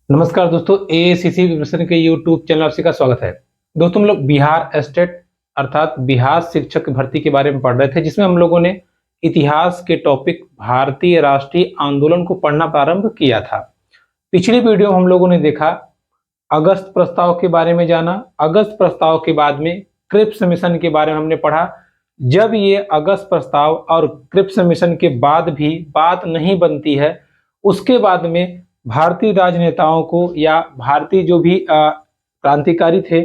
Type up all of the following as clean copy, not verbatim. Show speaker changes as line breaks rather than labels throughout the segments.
नमस्कार दोस्तों, AICC preparation के यूट्यूब चैनल आपसे का स्वागत है। दोस्तों, हम लोग बिहार स्टेट अर्थात बिहार शिक्षक भर्ती के बारे में पढ़ रहे थे, जिसमें हम लोगों ने इतिहास के टॉपिक भारतीय राष्ट्रीय आंदोलन को पढ़ना प्रारंभ किया था। पिछली वीडियो में हम लोगों ने देखा अगस्त प्रस्ताव के बारे में जाना। अगस्त प्रस्ताव के बाद में क्रिप्स मिशन के बारे में हमने पढ़ा। जब ये अगस्त प्रस्ताव और क्रिप्स मिशन के बाद भी बात नहीं बनती है, उसके बाद में भारतीय राजनेताओं को या भारतीय जो भी क्रांतिकारी थे,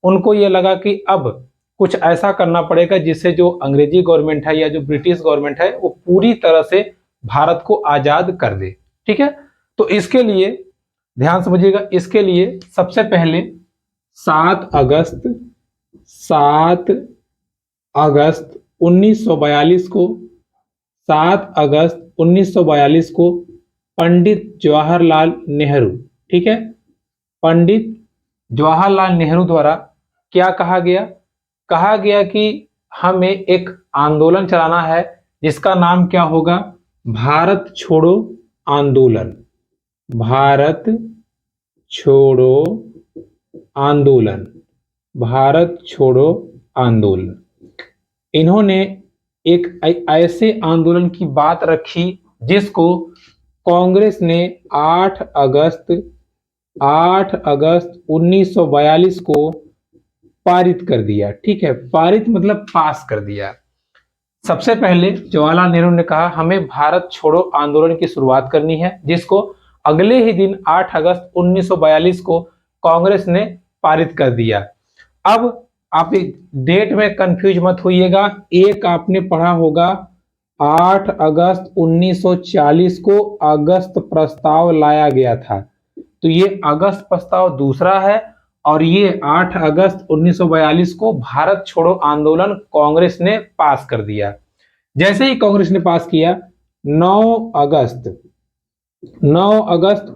उनको ये लगा कि अब कुछ ऐसा करना पड़ेगा जिससे जो अंग्रेजी गवर्नमेंट है या जो ब्रिटिश गवर्नमेंट है वो पूरी तरह से भारत को आजाद कर दे। ठीक है, तो इसके लिए ध्यान समझिएगा। इसके लिए सबसे पहले 7 अगस्त 1942 को 7 अगस्त 1942 को पंडित जवाहरलाल नेहरू, ठीक है, पंडित जवाहरलाल नेहरू द्वारा क्या कहा गया? कहा गया कि हमें एक आंदोलन चलाना है जिसका नाम क्या होगा? भारत छोड़ो आंदोलन। भारत छोड़ो आंदोलन। भारत छोड़ो आंदोलन। इन्होंने एक ऐसे आंदोलन की बात रखी जिसको कांग्रेस ने 8 अगस्त 1942 को पारित कर दिया। ठीक है, पारित मतलब पास कर दिया। सबसे पहले जवाहरलाल नेहरू ने कहा हमें भारत छोड़ो आंदोलन की शुरुआत करनी है, जिसको अगले ही दिन 8 अगस्त 1942 को कांग्रेस ने पारित कर दिया। अब आप डेट में कंफ्यूज मत होइएगा। एक आपने पढ़ा होगा 8 अगस्त 1940 को अगस्त प्रस्ताव लाया गया था, तो ये अगस्त प्रस्ताव दूसरा है और ये 8 अगस्त 1942 को भारत छोड़ो आंदोलन कांग्रेस ने पास कर दिया। जैसे ही कांग्रेस ने पास किया, 9 अगस्त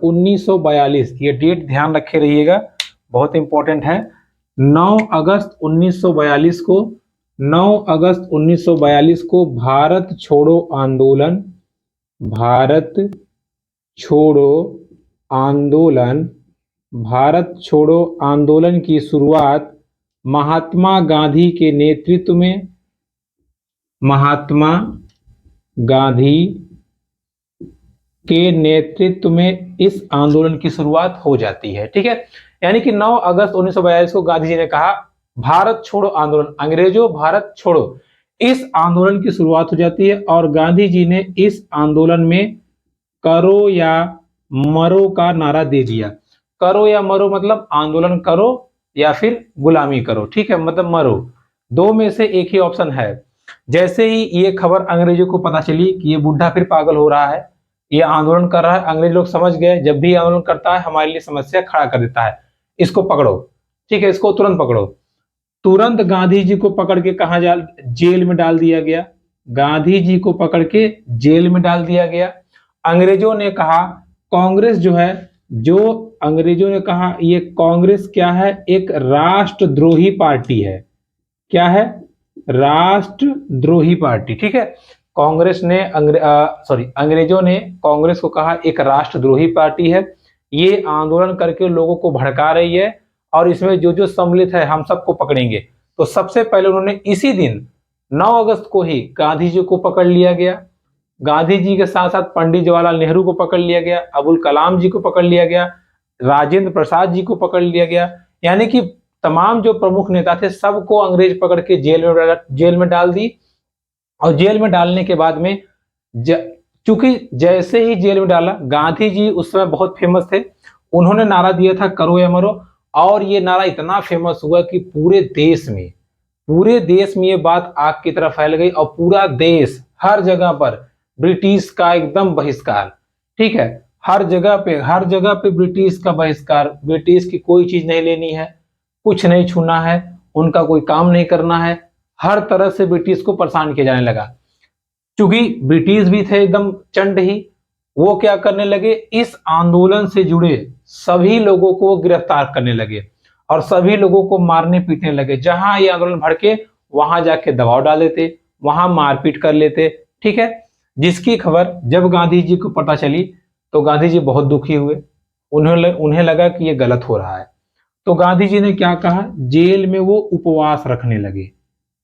1942, ये डेट ध्यान रखे रहिएगा, बहुत इंपॉर्टेंट है। 9 अगस्त 1942 को 9 अगस्त 1942 को भारत छोड़ो आंदोलन, भारत छोड़ो आंदोलन, भारत छोड़ो आंदोलन की शुरुआत महात्मा गांधी के नेतृत्व में, महात्मा गांधी के नेतृत्व में इस आंदोलन की शुरुआत हो जाती है। ठीक है, यानी कि 9 अगस्त 1942 को गांधी जी ने कहा भारत छोड़ो आंदोलन, अंग्रेजों भारत छोड़ो, इस आंदोलन की शुरुआत हो जाती है और गांधी जी ने इस आंदोलन में करो या मरो का नारा दे दिया। करो या मरो मतलब आंदोलन करो या फिर गुलामी करो। ठीक है, मतलब मरो, दो में से एक ही ऑप्शन है। जैसे ही ये खबर अंग्रेजों को पता चली कि ये बुढ़ा फिर पागल हो रहा है, ये आंदोलन कर रहा है, अंग्रेज लोग समझ गए जब भी आंदोलन करता है हमारे लिए समस्या खड़ा कर देता है, इसको पकड़ो। ठीक है, इसको तुरंत पकड़ो। तुरंत गांधी जी को पकड़ के कहा जेल में डाल दिया गया। गांधी जी को पकड़ के जेल में डाल दिया गया। अंग्रेजों ने कहा कांग्रेस जो है, जो अंग्रेजों ने कहा ये कांग्रेस क्या है? एक राष्ट्रद्रोही पार्टी है। क्या है? राष्ट्रद्रोही पार्टी। ठीक है, कांग्रेस ने अंग्रेजों ने कांग्रेस को कहा एक राष्ट्रद्रोही पार्टी है, ये आंदोलन करके लोगों को भड़का रही है और इसमें जो जो सम्मिलित है हम सबको पकड़ेंगे। तो सबसे पहले उन्होंने इसी दिन 9 अगस्त को ही गांधी जी को पकड़ लिया गया। गांधी जी के साथ साथ पंडित जवाहरलाल नेहरू को पकड़ लिया गया, अबुल कलाम जी को पकड़ लिया गया, राजेंद्र प्रसाद जी को पकड़ लिया गया। यानी कि तमाम जो प्रमुख नेता थे सबको अंग्रेज पकड़ के जेल में डाल दी। और जेल में डालने के बाद में चूंकि जैसे ही जेल में डाला, गांधी जी उस समय बहुत फेमस थे, उन्होंने नारा दिया था करो या मरो, और ये नारा इतना फेमस हुआ कि पूरे देश में ये बात आग की तरह फैल गई और पूरा देश हर जगह पर ब्रिटिश का एकदम बहिष्कार। ठीक है, हर जगह पे ब्रिटिश का बहिष्कार, ब्रिटिश की कोई चीज नहीं लेनी है, कुछ नहीं छूना है, उनका कोई काम नहीं करना है, हर तरह से ब्रिटिश को परेशान किया जाने लगा। क्योंकि ब्रिटिश भी थे एकदम चंड ही, वो क्या करने लगे, इस आंदोलन से जुड़े सभी लोगों को गिरफ्तार करने लगे और सभी लोगों को मारने पीटने लगे। जहां ये आंदोलन भड़के वहां जाके दबाव डाल देते, वहां मारपीट कर लेते। ठीक है, जिसकी खबर जब गांधी जी को पता चली तो गांधी जी बहुत दुखी हुए। उन्हें लगा कि ये गलत हो रहा है। तो गांधी जी ने क्या कहा, जेल में वो उपवास रखने लगे।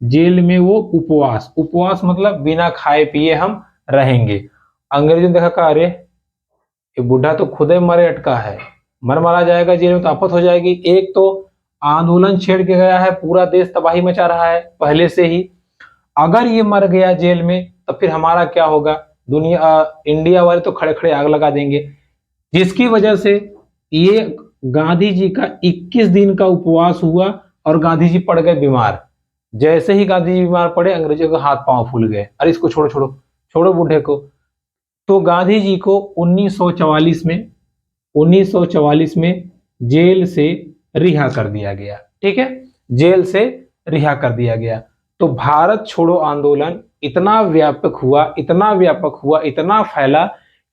जेल में वो उपवास, उपवास मतलब बिना खाए पिए हम रहेंगे। अंग्रेजों ने देखा, कहा अरे ये बूढ़ा तो खुद ही मरे अटका है, मर मारा जाएगा जेल में तो आफत हो जाएगी। एक तो आंदोलन छेड़ के गया है, पूरा देश तबाही मचा रहा है पहले से ही, अगर ये मर गया जेल में तो फिर हमारा क्या होगा, इंडिया वाले तो खड़े खड़े आग लगा देंगे। जिसकी वजह से ये गांधी जी का 21 दिन का उपवास हुआ और गांधी जी पड़ गए बीमार। जैसे ही गांधी जी बीमार पड़े, अंग्रेजों के हाथ पांव फूल गए, अरे इसको छोड़ो छोड़ो छोड़ो बूढ़े को। तो गांधी जी को 1944 में जेल से रिहा कर दिया गया। ठीक है, जेल से रिहा कर दिया गया। तो भारत छोड़ो आंदोलन इतना व्यापक हुआ, इतना व्यापक हुआ, इतना फैला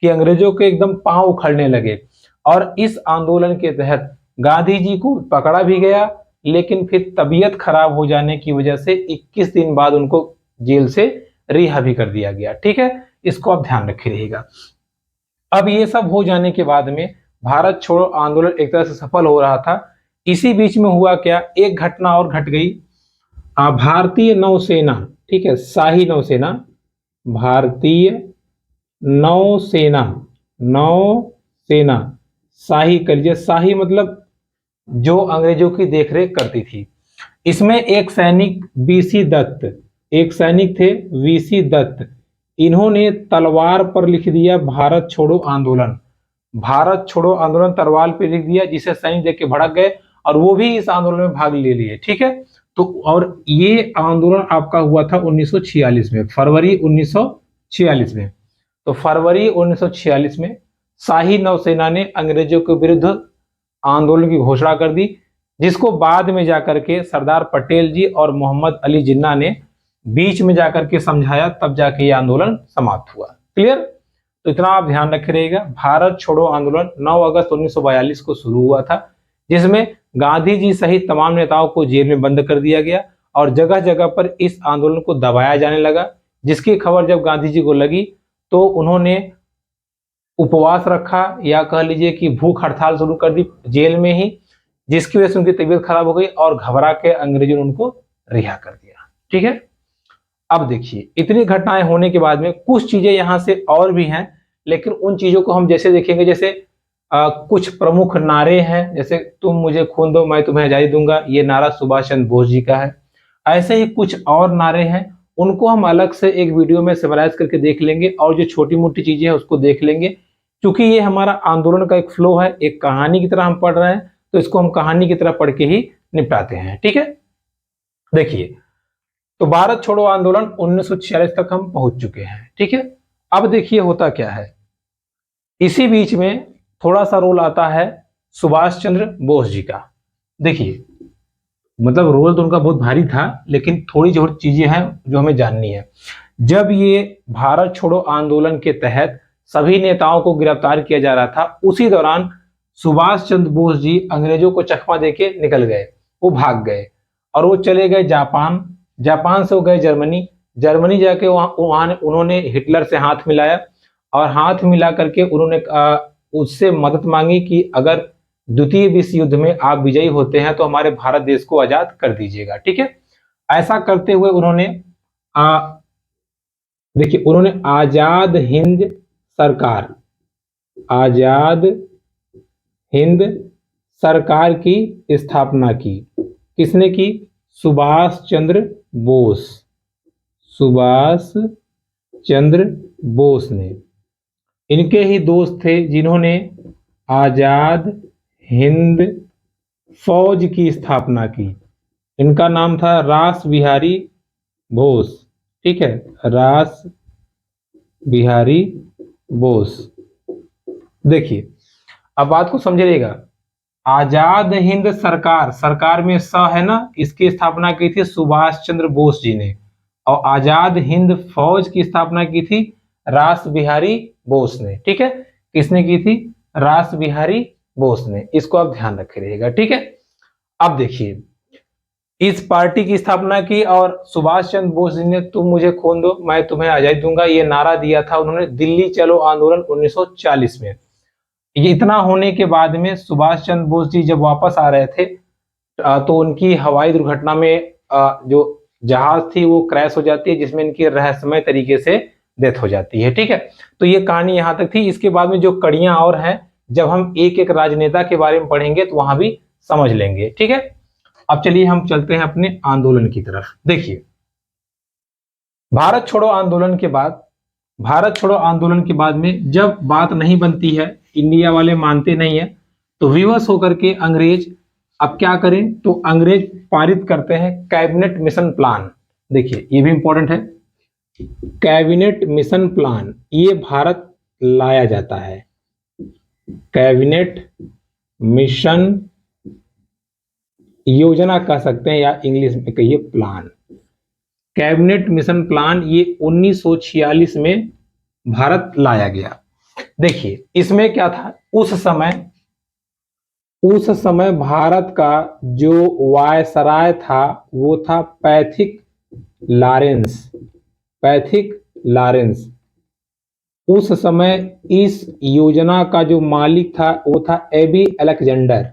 कि अंग्रेजों के एकदम पांव उखड़ने लगे। और इस आंदोलन के तहत गांधी जी को पकड़ा भी गया, लेकिन फिर तबीयत खराब हो जाने की वजह से 21 दिन बाद उनको जेल से रिहा भी कर दिया गया। ठीक है, इसको आप ध्यान रखे रहिएगा। अब ये सब हो जाने के बाद में भारत छोड़ो आंदोलन एक तरह से सफल हो रहा था। इसी बीच में हुआ क्या, एक घटना और घट गई। भारतीय नौसेना, ठीक है, शाही नौसेना, भारतीय नौसेना, नौसेना, शाही कर लीजिए, शाही मतलब जो अंग्रेजों की देखरेख करती थी। इसमें एक सैनिक वीसी दत्त, एक सैनिक थे वीसी दत्त, इन्होंने तलवार पर लिख दिया भारत छोड़ो आंदोलन। भारत छोड़ो आंदोलन तलवार पर लिख दिया, जिसे सैनिक देख के भड़क गए और वो भी इस आंदोलन में भाग ले लिए। ठीक है, तो और ये आंदोलन आपका हुआ था 1946 में, फरवरी 1946 में। तो फरवरी 1946 में शाही नौसेना ने अंग्रेजों के विरुद्ध आंदोलन की घोषणा कर दी, जिसको बाद में जाकर के सरदार पटेल जी और मोहम्मद अली जिन्ना ने बीच में जाकर के समझाया, तब जाके ये आंदोलन समाप्त हुआ। क्लियर, तो इतना आप ध्यान रखे रहिएगा। भारत छोड़ो आंदोलन 9 अगस्त 1942 को शुरू हुआ था, जिसमें गांधी जी सहित तमाम नेताओं को जेल में बंद कर दिया गया और जगह जगह पर इस आंदोलन को दबाया जाने लगा। जिसकी खबर जब गांधी जी को लगी तो उन्होंने उपवास रखा, या कह लीजिए कि भूख हड़ताल शुरू कर दी जेल में ही, जिसकी वजह से उनकी तबीयत खराब हो गई और घबरा के अंग्रेजों ने उनको रिहा कर दिया। ठीक है, अब देखिए इतनी घटनाएं होने के बाद में कुछ चीजें यहां से और भी हैं, लेकिन उन चीजों को हम जैसे देखेंगे, जैसे कुछ प्रमुख नारे हैं, जैसे तुम मुझे खून दो मैं तुम्हें आजादी दूंगा, ये नारा सुभाष चंद्र बोस जी का है। ऐसे ही कुछ और नारे हैं, उनको हम अलग से एक वीडियो में समराइज करके देख लेंगे, और जो छोटी मोटी चीजें हैं उसको देख लेंगे। क्योंकि ये हमारा आंदोलन का एक फ्लो है, एक कहानी की तरह हम पढ़ रहे हैं, तो इसको हम कहानी की तरह पढ़ के ही निपटाते हैं। ठीक है, देखिए तो भारत छोड़ो आंदोलन 1946 तक हम पहुंच चुके हैं। ठीक है, अब देखिए होता क्या है, इसी बीच में थोड़ा सा रोल आता है सुभाष चंद्र बोस जी का। देखिए मतलब रोल तो उनका बहुत भारी था, लेकिन थोड़ी जो चीजें हैं जो हमें जाननी है। जब ये भारत छोड़ो आंदोलन के तहत सभी नेताओं को गिरफ्तार किया जा रहा था, उसी दौरान सुभाष चंद्र बोस जी अंग्रेजों को चकमा देके निकल गए, वो भाग गए और वो चले गए जापान, जापान से वो गए जर्मनी, जर्मनी जाके वहां उन्होंने हिटलर से हाथ मिलाया और हाथ मिला करके उन्होंने उससे मदद मांगी कि अगर द्वितीय विश्व युद्ध में आप विजयी होते हैं तो हमारे भारत देश को आजाद कर दीजिएगा। ठीक है, ऐसा करते हुए उन्होंने देखिए उन्होंने आजाद हिंद सरकार, आजाद हिंद सरकार की स्थापना की। किसने की? सुभाष चंद्र बोस, सुभाष चंद्र बोस ने। इनके ही दोस्त थे जिन्होंने आजाद हिंद फौज की स्थापना की। इनका नाम था रास बिहारी बोस। ठीक है, रास बिहारी बोस। देखिए अब बात को समझिएगा, आजाद हिंद सरकार, सरकार में स है ना, इसकी स्थापना की थी सुभाष चंद्र बोस जी ने, और आजाद हिंद फौज की स्थापना की थी रास बिहारी बोस ने। ठीक है, किसने की थी? रास बिहारी बोस ने। इसको आप ध्यान रखे रहिएगा। ठीक है, अब देखिए इस पार्टी की स्थापना की और सुभाष चंद्र बोस जी ने तुम मुझे खून दो मैं तुम्हें आजादी दूंगा, ये नारा दिया था उन्होंने दिल्ली चलो आंदोलन 1940 में। ये इतना होने के बाद में सुभाष चंद्र बोस जी जब वापस आ रहे थे तो उनकी हवाई दुर्घटना में जो जहाज थी वो क्रैश हो जाती है, जिसमें इनकी रहस्यमय तरीके से डेथ हो जाती है। ठीक है, तो ये कहानी यहां तक थी। इसके बाद में जो कड़ियां और हैं, जब हम एक एक राजनेता के बारे में पढ़ेंगे तो वहां भी समझ लेंगे। ठीक है, अब चलिए हम चलते हैं अपने आंदोलन की तरफ। देखिए, भारत छोड़ो आंदोलन के बाद, भारत छोड़ो आंदोलन के बाद में जब बात नहीं बनती है, इंडिया वाले मानते नहीं है, तो विवश होकर के अंग्रेज अब क्या करें, तो अंग्रेज पारित करते हैं कैबिनेट मिशन प्लान। देखिए ये भी इंपॉर्टेंट है, कैबिनेट मिशन प्लान ये भारत लाया जाता है। कैबिनेट मिशन योजना कह सकते हैं या इंग्लिश में कहिए प्लान। कैबिनेट मिशन प्लान ये 1946 में भारत लाया गया। देखिए इसमें क्या था, उस समय भारत का जो वायसराय था वो था पैथिक लॉरेंस। उस समय इस योजना का जो मालिक था वो था एबी अलेक्जेंडर।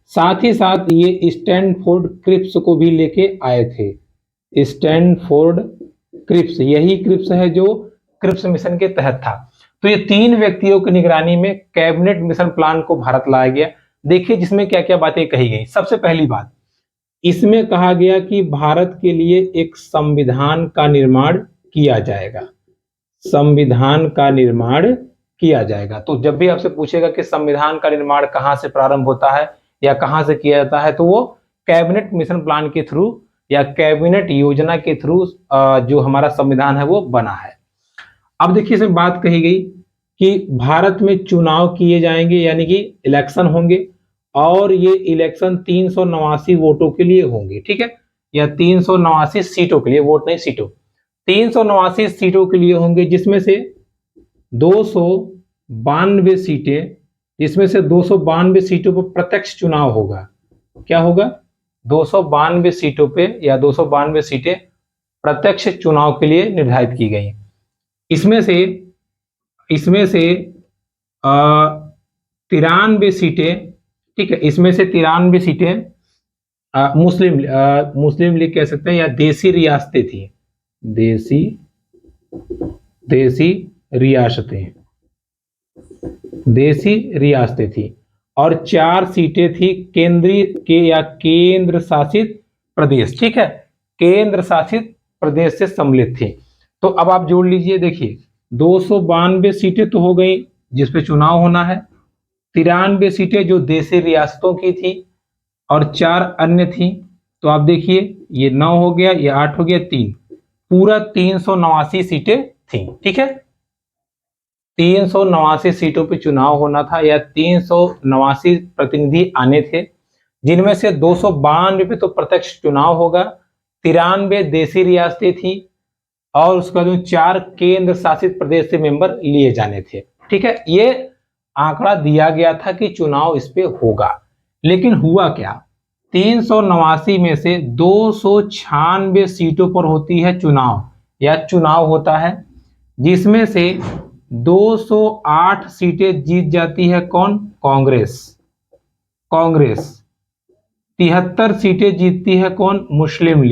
साथ ही साथ ये स्टैनफोर्ड क्रिप्स को भी लेके आए थे। स्टैनफोर्ड क्रिप्स, यही क्रिप्स है जो क्रिप्स मिशन के तहत था। तो ये तीन व्यक्तियों की निगरानी में कैबिनेट मिशन प्लान को भारत लाया गया। देखिए जिसमें क्या क्या बातें कही गई। सबसे पहली बात, इसमें कहा गया कि भारत के लिए एक संविधान का निर्माण किया जाएगा। संविधान का निर्माण किया जाएगा। तो जब भी आपसे पूछेगा कि संविधान का निर्माण कहां से प्रारंभ होता है या कहां से किया जाता है, तो वो कैबिनेट मिशन प्लान के थ्रू या कैबिनेट योजना के थ्रू जो हमारा संविधान है वो बना है। अब देखिए इसमें बात कही गई कि भारत में चुनाव किए जाएंगे, यानी कि इलेक्शन होंगे, और ये इलेक्शन 389 वोटों के लिए होंगे। ठीक है, या 389 सीटों के लिए, वोट नहीं सीटों, 389 सीटों के लिए होंगे, जिसमें से 292 सीटें, जिसमें से 292 सीटों पर प्रत्यक्ष चुनाव होगा। क्या होगा, 292 सीटों पे या 292 सीटें प्रत्यक्ष चुनाव के लिए निर्धारित की गई। इसमें से 93 सीटें, ठीक है, इसमें से 93 सीटें मुस्लिम लीग कह सकते हैं या देसी रियासतें थी, देसी रियासतें थी, और 4 सीटें थी केंद्रीय के या केंद्र शासित प्रदेश। ठीक है, केंद्र शासित प्रदेश से सम्मिलित थी। तो अब आप जोड़ लीजिए, देखिए 292 सीटें तो हो गई जिसपे चुनाव होना है, 93 सीटें जो देशी रियासतों की थी, और 4 अन्य थी। तो आप देखिए ये 9 हो गया, ये 8 हो गया, 3, पूरा 389 सीटें थी। ठीक है, 389 सीटों पे चुनाव होना था या 389 प्रतिनिधि आने थे, जिनमें से 292 पे तो प्रत्यक्ष चुनाव होगा, 93 देशी रियासतें थी, और उसका जो 4 केंद्र शासित प्रदेश से मेंबर लिए जाने थे। ठीक है, ये आंकड़ा दिया गया था कि चुनाव इस पे होगा। लेकिन हुआ क्या, 389 में से 296 सीटों पर होती है चुनाव या चुनाव होता है, जिसमें से 208 सीटें जीत जाती है कौन, कांग्रेस। 73 सीटें जीतती है कौन, मुस्लिम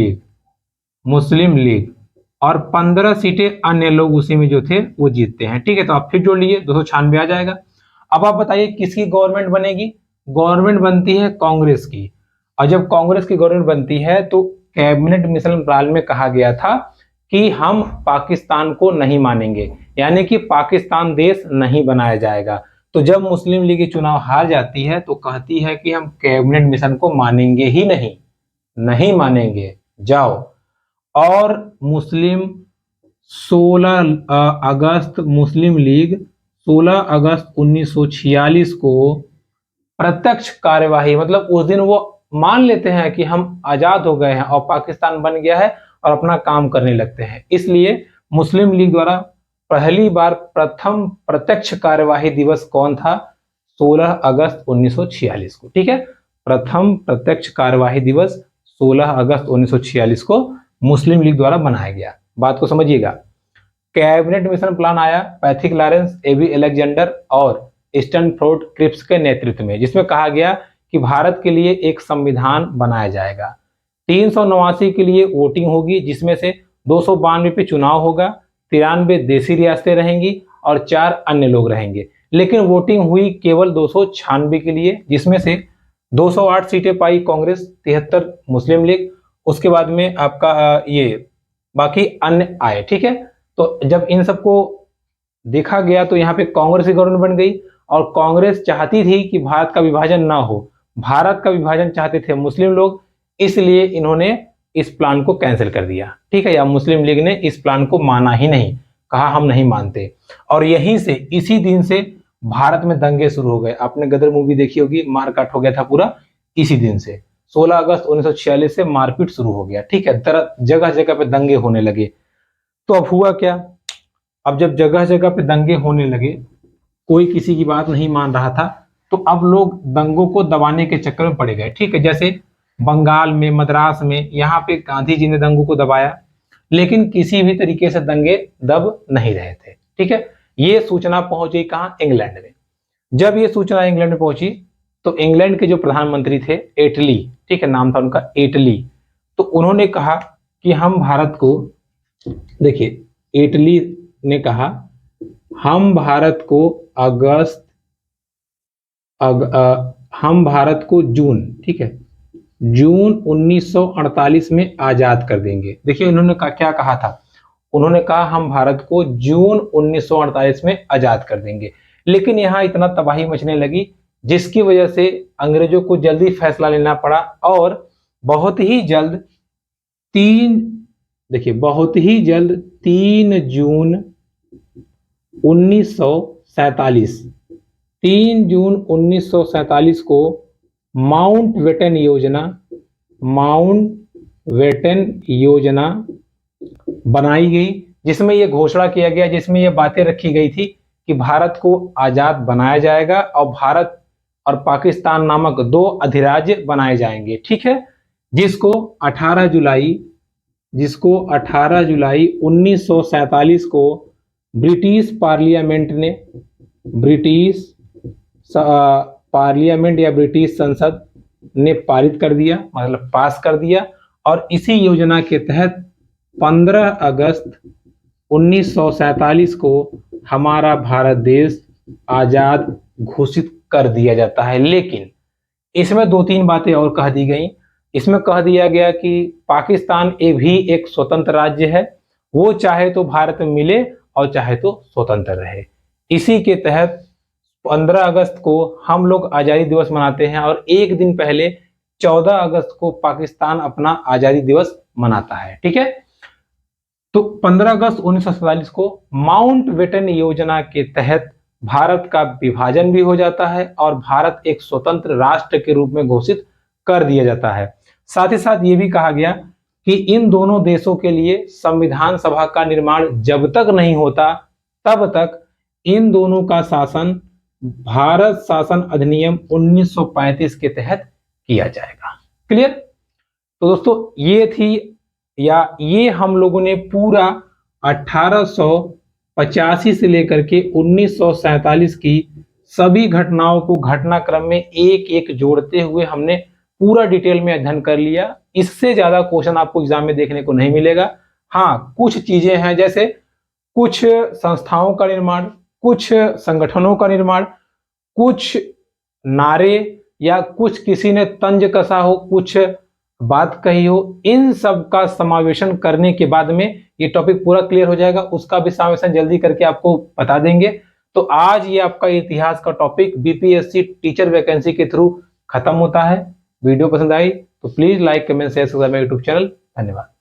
लीग, और 15 सीटें अन्य लोग उसी में जो थे वो जीतते हैं। ठीक है, तो आप फिर जोड़ लीजिए, 296 आ जाएगा। अब आप बताइए किसकी गवर्नमेंट बनेगी, गवर्नमेंट बनती है कांग्रेस की। और जब कांग्रेस की गवर्नमेंट बनती है तो कैबिनेट मिशन प्लान में कहा गया था कि हम पाकिस्तान को नहीं मानेंगे, यानी कि पाकिस्तान देश नहीं बनाया जाएगा। तो जब मुस्लिम लीग की चुनाव हार जाती है तो कहती है कि हम कैबिनेट मिशन को मानेंगे ही नहीं मानेंगे, जाओ। और मुस्लिम 16 अगस्त मुस्लिम लीग 16 अगस्त 1946 को प्रत्यक्ष कार्यवाही, मतलब उस दिन वो मान लेते हैं कि हम आजाद हो गए हैं और पाकिस्तान बन गया है और अपना काम करने लगते हैं। इसलिए मुस्लिम लीग द्वारा पहली बार प्रथम प्रत्यक्ष कार्यवाही दिवस कौन था, 16 अगस्त 1946 को। ठीक है, प्रथम प्रत्यक्ष कार्यवाही दिवस 16 अगस्त 1946 को मुस्लिम लीग द्वारा बनाया गया। बात को समझिएगा। कैबिनेट मिशन प्लान आया पैथिक लॉरेंस, एबी अलेक्जेंडर और स्टैनफोर्ड क्रिप्स के नेतृत्व में, जिसमें कहा गया कि भारत के लिए एक संविधान बनाया जाएगा। 389 के लिए वोटिंग होगी, जिसमें से 292 पे चुनाव होगा, 93 देसी रियासतें रहेंगी और 4 अन्य लोग रहेंगे। लेकिन वोटिंग हुई केवल 296 के लिए, जिसमें से 208 सीटें पाई कांग्रेस, 73 मुस्लिम लीग, उसके बाद में आपका ये बाकी अन्य आए। ठीक है, तो जब इन सबको देखा गया तो यहाँ पे कांग्रेस की गवर्नमेंट बन गई और कांग्रेस चाहती थी कि भारत का विभाजन ना हो, भारत का विभाजन चाहते थे मुस्लिम लोग, इसलिए इन्होंने इस प्लान को कैंसिल कर दिया। ठीक है, या मुस्लिम लीग ने इस प्लान को माना ही नहीं, कहा हम नहीं मानते। और यहीं से इसी दिन से भारत में दंगे शुरू हो गए। आपने गदर मूवी देखी होगी, मारकाट हो गया था पूरा इसी दिन से। 16 अगस्त 1946 से मारपीट शुरू हो गया। ठीक है, जगह जगह पे दंगे होने लगे। तो अब हुआ क्या, अब जब जगह जगह पे दंगे होने लगे, कोई किसी की बात नहीं मान रहा था, तो अब लोग दंगों को दबाने के चक्कर में पड़ गए। ठीक है, जैसे बंगाल में, मद्रास में, यहाँ पे गांधी जी ने दंगों को दबाया, लेकिन किसी भी तरीके से दंगे दब नहीं रहे थे। ठीक है, ये सूचना पहुंची कहाँ, इंग्लैंड में। जब ये सूचना इंग्लैंड में पहुंची तो इंग्लैंड के जो प्रधानमंत्री थे एटली, ठीक है, नाम था उनका एटली, तो उन्होंने कहा कि हम भारत को, देखिए इटली ने कहा हम भारत को हम भारत को जून, ठीक है, जून 1948 में आजाद कर देंगे। देखिए उन्होंने क्या कहा था, उन्होंने कहा हम भारत को जून 1948 में आजाद कर देंगे। लेकिन यहां इतना तबाही मचने लगी जिसकी वजह से अंग्रेजों को जल्दी फैसला लेना पड़ा और बहुत ही जल्द 3 जून 1947 को माउंटबेटन योजना बनाई गई, जिसमें यह घोषणा किया गया, जिसमें यह बातें रखी गई थी कि भारत को आजाद बनाया जाएगा और भारत और पाकिस्तान नामक 2 अधिराज्य बनाए जाएंगे। ठीक है, जिसको 18 जुलाई 1947 को ब्रिटिश पार्लियामेंट या ब्रिटिश संसद ने पारित कर दिया, मतलब पास कर दिया। और इसी योजना के तहत 15 अगस्त 1947 को हमारा भारत देश आजाद घोषित कर दिया जाता है। लेकिन इसमें 2-3 बातें और कह दी गई। इसमें कह दिया गया कि पाकिस्तान भी एक स्वतंत्र राज्य है, वो चाहे तो भारत में मिले और चाहे तो स्वतंत्र रहे। इसी के तहत 15 अगस्त को हम लोग आज़ादी दिवस मनाते हैं और एक दिन पहले 14 अगस्त को पाकिस्तान अपना आज़ादी दिवस मनाता है। ठीक है, तो 15 अगस्त 1947 को माउंटबेटन योजना के तहत भारत का विभाजन भी हो जाता है और भारत एक स्वतंत्र राष्ट्र के रूप में घोषित कर दिया जाता है। साथ ही साथ ये भी कहा गया कि इन दोनों देशों के लिए संविधान सभा का निर्माण जब तक नहीं होता तब तक इन दोनों का शासन भारत शासन अधिनियम 1935 के तहत किया जाएगा। क्लियर? तो दोस्तों ये हम लोगों ने पूरा 1885 से लेकर के 1947 की सभी घटनाओं को घटनाक्रम में एक एक जोड़ते हुए हमने पूरा डिटेल में अध्ययन कर लिया। इससे ज्यादा क्वेश्चन आपको एग्जाम में देखने को नहीं मिलेगा। हाँ, कुछ चीजें हैं, जैसे कुछ संस्थाओं का निर्माण, कुछ संगठनों का निर्माण, कुछ नारे या कुछ किसी ने तंज कसा हो, कुछ बात कही हो, इन सब का समावेशन करने के बाद में ये टॉपिक पूरा क्लियर हो जाएगा। उसका भी समावेशन जल्दी करके आपको बता देंगे। तो आज ये आपका इतिहास का टॉपिक बीपीएससी टीचर वैकेंसी के थ्रू खत्म होता है। वीडियो पसंद आई तो please like, comment, share, subscribe मेरे यूट्यूब चैनल। धन्यवाद।